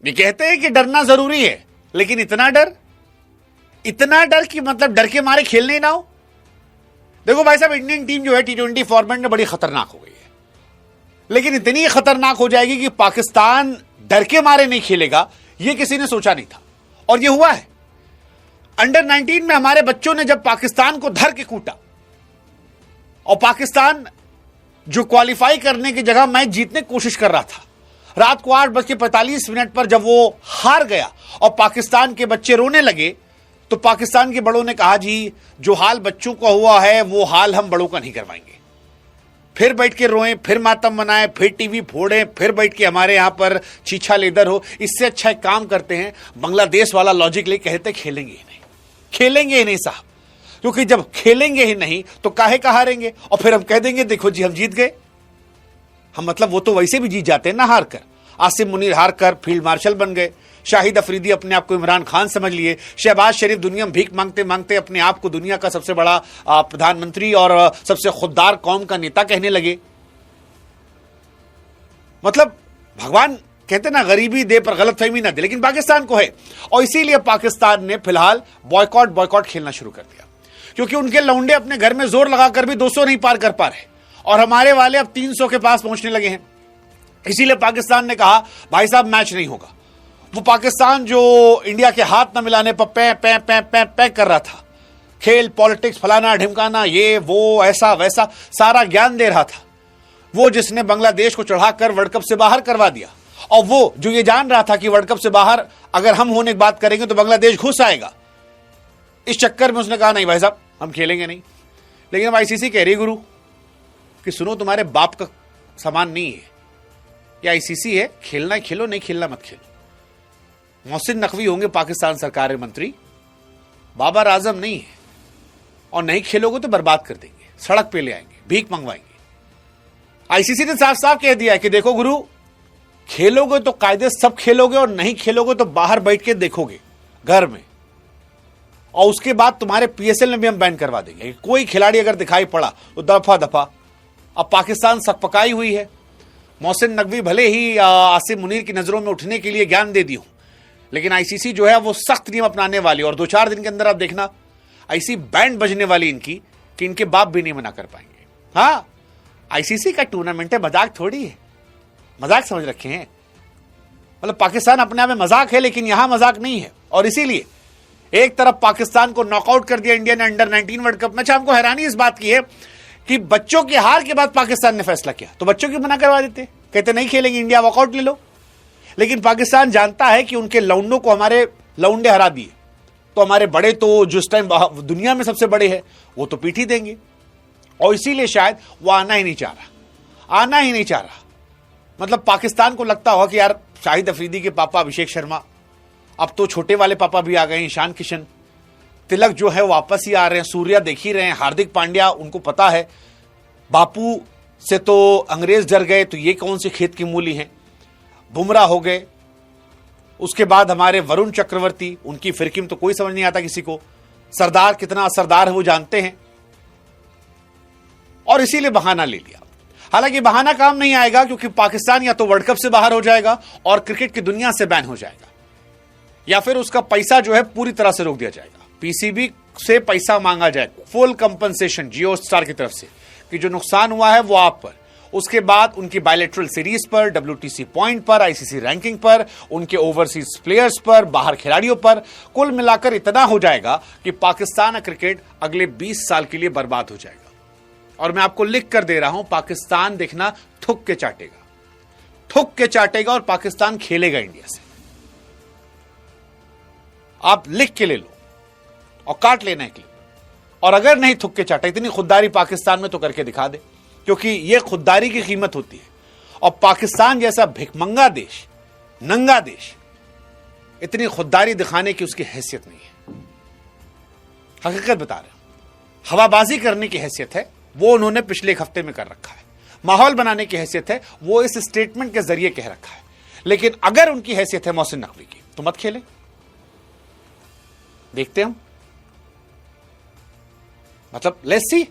ये कहते हैं कि डरना जरूरी है, लेकिन इतना डर कि मतलब डर के मारे खेलने ही ना हो। देखो भाई साहब, इंडियन टीम जो है T20 फॉर्मेट में बड़ी खतरनाक हो गई है, लेकिन इतनी खतरनाक हो जाएगी कि पाकिस्तान डर के मारे नहीं खेलेगा, ये किसी ने सोचा नहीं था, और ये हुआ है। अंडर 19 में हमारे बच्चों ने जब पाकिस्तान को धर के कूटा और पाकिस्तान जो क्वालिफाई करने की जगह मैच जीतने की कोशिश कर रहा था, रात को 8:45 पर जब वो हार गया और पाकिस्तान के बच्चे रोने लगे, तो पाकिस्तान के बड़ों ने कहा, जी जो हाल बच्चों का हुआ है वो हाल हम बड़ों का नहीं करवाएंगे। फिर बैठ के रोएं, फिर मातम मनाएं, फिर टीवी फोड़ें, फिर बैठ के हमारे यहां पर चीछा लेदर हो। इससे अच्छा एक काम करते हैं, बांग्लादेश वाला लॉजिक ले कहते खेलेंगे ही नहीं साहब, क्योंकि जब खेलेंगे ही नहीं तो काहे का हारेंगे, और फिर हम कह देंगे देखो जी हम जीत गए। हम मतलब वो तो वैसे भी जीत जाते हैं ना हार कर। आसिम मुनीर हार कर फील्ड मार्शल बन गए, शाहिद अफरीदी अपने आप को इमरान खान समझ लिए, शहबाज शरीफ दुनिया में भीख मांगते मांगते अपने आप को दुनिया का सबसे बड़ा प्रधानमंत्री और सबसे खुददार कौम का नेता कहने लगे। मतलब भगवान कहते ना, गरीबी दे पर गलतफहमी ना दे, लेकिन पाकिस्तान को है, और इसीलिए पाकिस्तान ने फिलहाल बॉयकॉट खेलना शुरू कर दिया, क्योंकि उनके लौंडे अपने घर में जोर लगाकर भी 200 नहीं पार कर पा रहे, और हमारे वाले अब 300 के पास पहुंचने लगे हैं। इसीलिए पाकिस्तान ने कहा भाई साहब मैच नहीं होगा। वो पाकिस्तान जो इंडिया के हाथ न मिलाने पर पै कर रहा था, खेल पॉलिटिक्स फलाना ढिमकाना, ये वो ऐसा वैसा सारा ज्ञान दे रहा था, वो जिसने बांग्लादेश को चढ़ाकर वर्ल्ड कप से बाहर करवा दिया, और वो जो ये जान रहा था कि वर्ल्ड कप से बाहर अगर हम होने की बात करेंगे तो बांग्लादेश घुस आएगा, इस चक्कर में उसने कहा नहीं भाई साहब हम खेलेंगे नहीं। लेकिन अब आईसीसी कह रही गुरु कि सुनो, तुम्हारे बाप का सामान नहीं है, ये आईसीसी है, खेलना खेलो, नहीं खेलना मत खेलो। मोहसिन नकवी होंगे पाकिस्तान सरकार के मंत्री, बाबर आजम नहीं है, और नहीं खेलोगे तो बर्बाद कर देंगे, सड़क पे ले आएंगे, भीख मंगवाएंगे। आईसीसी ने साफ साफ कह दिया है कि देखो गुरु, खेलोगे तो कायदे सब खेलोगे, और नहीं खेलोगे तो बाहर बैठ के देखोगे घर में, और उसके बाद तुम्हारे पीएसएल में भी हम बैन करवा देंगे। कोई खिलाड़ी अगर दिखाई पड़ा तो दफा। अब पाकिस्तान सकपकाई हुई है। मोहसिन नकवी भले ही आसिम मुनीर की नजरों में उठने के लिए ज्ञान दे दी हूं, लेकिन आईसीसी जो है वो सख्त नियम अपनाने वाली, और 2-4 दिन के अंदर आप देखना ऐसी बैंड बजने वाली इनकी कि इनके बाप भी नहीं मना कर पाएंगे। हाँ, आईसीसी का टूर्नामेंट है, मजाक थोड़ी है, मजाक समझ रखे हैं। मतलब पाकिस्तान अपने आप में मजाक है, लेकिन यहां मजाक नहीं है। और इसीलिए एक तरफ पाकिस्तान को नॉकआउट कर दिया इंडिया ने अंडर 19 वर्ल्ड कप में। हमको हैरानी इस बात की है कि बच्चों की हार के बाद पाकिस्तान ने फैसला किया, तो बच्चों की मना करवा देते, कहते नहीं खेलेंगे, इंडिया वॉकआउट ले लो। लेकिन पाकिस्तान जानता है कि उनके लौंडों को हमारे लौंडे हरा दिए, तो हमारे बड़े तो जो इस टाइम दुनिया में सबसे बड़े हैं वो तो पीठ ही देंगे, और इसीलिए शायद वो आना ही नहीं चाह रहा। मतलब पाकिस्तान को लगता होगा कि यार शाहिद अफरीदी के पापा अभिषेक शर्मा, अब तो छोटे वाले पापा भी आ गए, ईशान किशन, तिलक जो है वापस ही आ रहे हैं, सूर्या देख ही रहे हैं, हार्दिक पांड्या, उनको पता है बापू से तो अंग्रेज डर गए, तो ये कौन से खेत की मूली हैं। बुमराह हो गए, उसके बाद हमारे वरुण चक्रवर्ती, उनकी फिरकी में तो कोई समझ नहीं आता किसी को। सरदार कितना असरदार है वो जानते हैं, और इसीलिए बहाना ले लिया। हालांकि बहाना काम नहीं आएगा, क्योंकि पाकिस्तान या तो वर्ल्ड कप से बाहर हो जाएगा और क्रिकेट की दुनिया से बैन हो जाएगा, या फिर उसका पैसा जो है पूरी तरह से रोक दिया जाएगा। पीसीबी से पैसा मांगा जाएगा, फुल कंपनसेशन जियो स्टार की तरफ से, कि जो नुकसान हुआ है वो आप पर। उसके बाद उनकी बायलैटरल सीरीज पर, डब्ल्यूटीसी पॉइंट पर, आईसीसी रैंकिंग पर, उनके ओवरसीज प्लेयर्स पर, बाहर खिलाड़ियों पर, कुल मिलाकर इतना हो जाएगा कि पाकिस्तान क्रिकेट अगले 20 साल के लिए बर्बाद हो जाएगा। और मैं आपको लिख कर दे रहा हूं, पाकिस्तान देखना थुक के चाटेगा, और पाकिस्तान खेलेगा इंडिया से। आप लिख के ले लो और काट लेना एक, और अगर नहीं थुक के चाटा, इतनी खुददारी पाकिस्तान में तो करके दिखा दे, क्योंकि यह खुददारी की कीमत होती है। और पाकिस्तान जैसा भिखमंगा देश, नंगा देश, इतनी खुददारी दिखाने की उसकी हैसियत नहीं है। हकीकत बता रहे हैं, हवाबाजी करने की हैसियत है, वो उन्होंने पिछले एक हफ्ते में कर रखा है। माहौल बनाने की हैसियत है, वो इस स्टेटमेंट के जरिए कह रखा है। लेकिन अगर उनकी हैसियत है मोहसिन नकवी की, तो मत खेलें, देखते हम। मतलब लेट्स सी,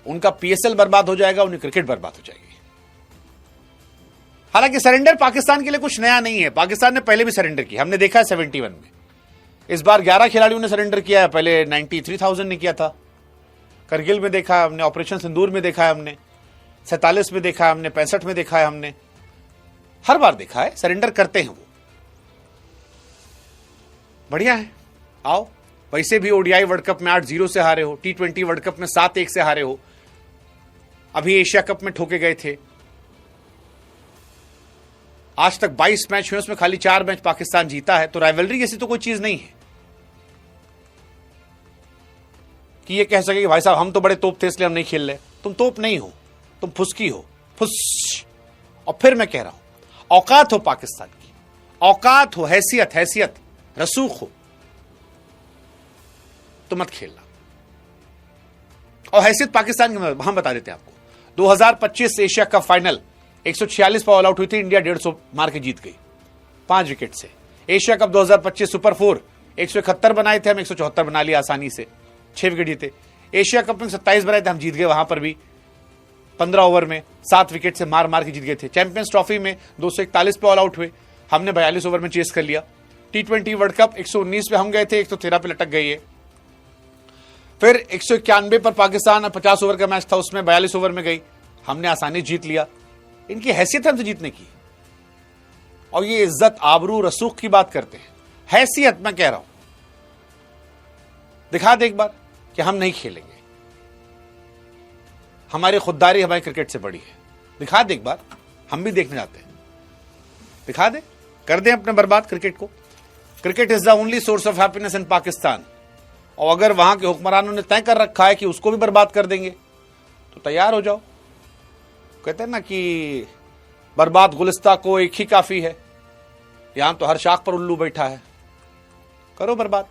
उनका पीएसएल बर्बाद हो जाएगा, उनकी क्रिकेट बर्बाद हो जाएगी। हालांकि सरेंडर पाकिस्तान के लिए कुछ नया नहीं है, पाकिस्तान ने पहले भी सरेंडर किया, हमने देखा है 71 में। इस बार 11 खिलाड़ियों ने सरेंडर किया है, पहले 93,000 ने किया था। करगिल में देखा है हमने, ऑपरेशन सिंदूर में देखा है हमने, 47 में देखा है हमने, 65 में देखा है हमने, हर बार देखा है सरेंडर करते हैं वो। बढ़िया है, आओ। वैसे भी ओडीआई वर्ल्ड कप में 8-0 से हारे हो, T20 वर्ल्ड कप में 7-1 से हारे हो, अभी एशिया कप में ठोके गए थे। आज तक 22 मैच हुए, उसमें खाली 4 मैच पाकिस्तान जीता है। तो राइवलरी जैसी तो कोई चीज नहीं है कि ये कह सके कि भाई साहब हम तो बड़े तोप थे इसलिए हम नहीं खेल रहे। तुम तोप नहीं हो, तुम फुसकी हो, फुस। और फिर मैं कह रहा हूं, औकात हो पाकिस्तान की, औकात हो, हैसियत रसूख हो, तो मत खेलना। और हैसियत पाकिस्तान की हम बता देते हैं आपको, 2025 एशिया कप फाइनल 146 पर ऑल आउट हुई थी, इंडिया 150 मार के जीत गई 5 विकेट से। एशिया कप 2025 सुपर 4 171 बनाए थे, हम 174 बना लिया आसानी से, 6 विकेट जीते। एशिया कप में 27 बनाए थे, हम जीत गए वहां पर भी 15 ओवर में 7 विकेट से मार के जीत गए थे। चैंपियंस ट्रॉफी में 241 पे ऑल आउट हुए, हमने 42 ओवर में चेस कर लिया। T20 वर्ल्ड कप 119 पे हम गए थे, 113 पे लटक गई है। फिर 191 पर पाकिस्तान 50 ओवर का मैच था, उसमें 42 ओवर में गई, हमने आसानी जीत लिया। इनकी हैसियत है हमसे जीतने की, और ये इज्जत आबरू रसूख की बात करते हैं। हैसियत मैं कह रहा हूं, दिखा दे एक बार कि हम नहीं खेलेंगे, हमारी खुददारी हमारी क्रिकेट से बड़ी है। दिखा दे एक बार, हम भी देखने जाते हैं। दिखा दे, कर दे अपने बर्बाद क्रिकेट को। Cricket is the only source of happiness in Pakistan. और अगर वहां के हुक्मरानों ने तय कर रखा है कि उसको भी बर्बाद कर देंगे, तो तैयार हो जाओ। कहते हैं ना कि बर्बाद गुलिस्ता को एक ही काफी है, यहां तो हर शाख पर उल्लू बैठा है। करो बर्बाद।